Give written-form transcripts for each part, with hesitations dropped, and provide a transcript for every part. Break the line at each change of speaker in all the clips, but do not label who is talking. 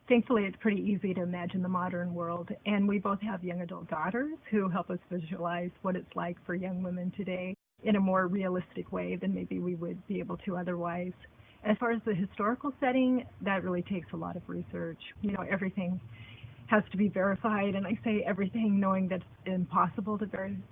Thankfully, it's pretty easy to imagine the modern world, and we both have young adult daughters who help us visualize what it's like for young women today in a more realistic way than maybe we would be able to otherwise. As far as the historical setting, that really takes a lot of research. Everything has to be verified, and I say everything knowing that it's impossible to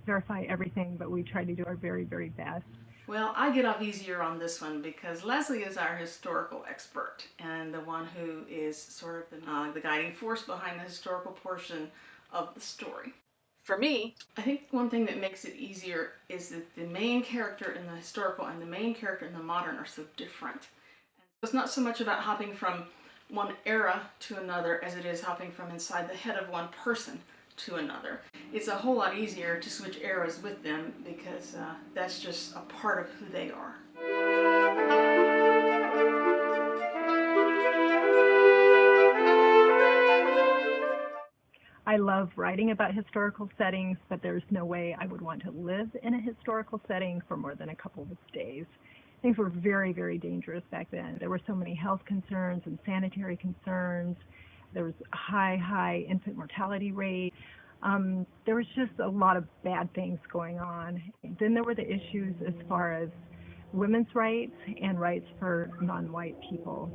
verify everything, but we try to do our very, very best.
Well, I get off easier on this one because Leslie is our historical expert and the one who is sort of the guiding force behind the historical portion of the story. For me, I think one thing that makes it easier is that the main character in the historical and the main character in the modern are so different. And it's not so much about hopping from one era to another as it is hopping from inside the head of one person to another. It's a whole lot easier to switch eras with them because that's just a part of who they are.
I love writing about historical settings, but there's no way I would want to live in a historical setting for more than a couple of days. Things were very, very dangerous back then. There were so many health concerns and sanitary concerns. There was a high infant mortality rate. There was just a lot of bad things going on. Then there were the issues as far as women's rights and rights for non-white people.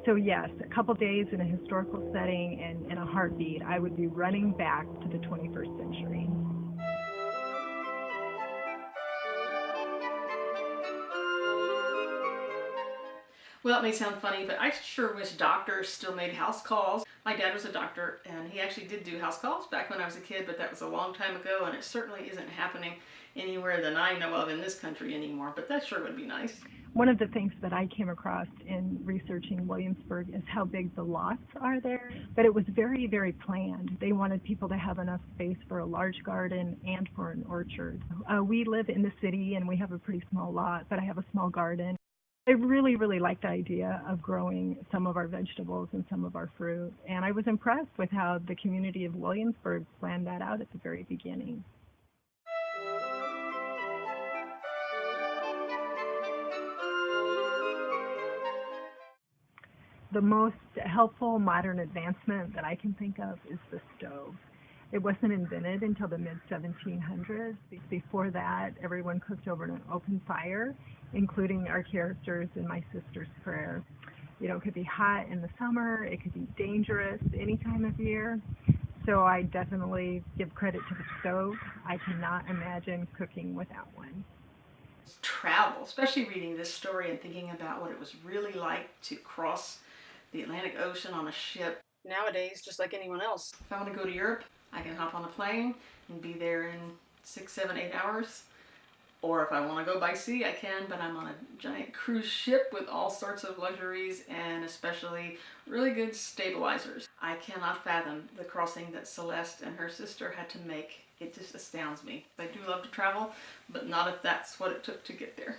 So yes, a couple days in a historical setting and in a heartbeat, I would be running back to the 21st century.
Well, it may sound funny, but I sure wish doctors still made house calls. My dad was a doctor, and he actually did do house calls back when I was a kid, but that was a long time ago, and it certainly isn't happening anywhere that I know of in this country anymore, but that sure would be nice.
One of the things that I came across in researching Williamsburg is how big the lots are there, but it was very, very planned. They wanted people to have enough space for a large garden and for an orchard. We live in the city and we have a pretty small lot, but I have a small garden. I really, really like the idea of growing some of our vegetables and some of our fruit, and I was impressed with how the community of Williamsburg planned that out at the very beginning. The most helpful modern advancement that I can think of is the stove. It wasn't invented until the mid 1700s. Before that, everyone cooked over an open fire, including our characters in My Sister's Prayer. It could be hot in the summer, it could be dangerous any time of year. So I definitely give credit to the stove. I cannot imagine cooking without one.
Travel, especially reading this story and thinking about what it was really like to cross the Atlantic Ocean on a ship. Nowadays, just like anyone else, if I want to go to Europe, I can hop on a plane and be there in 6, 7, 8 hours. Or if I want to go by sea, I can, but I'm on a giant cruise ship with all sorts of luxuries and especially really good stabilizers. I cannot fathom the crossing that Celeste and her sister had to make. It just astounds me. I do love to travel, but not if that's what it took to get there.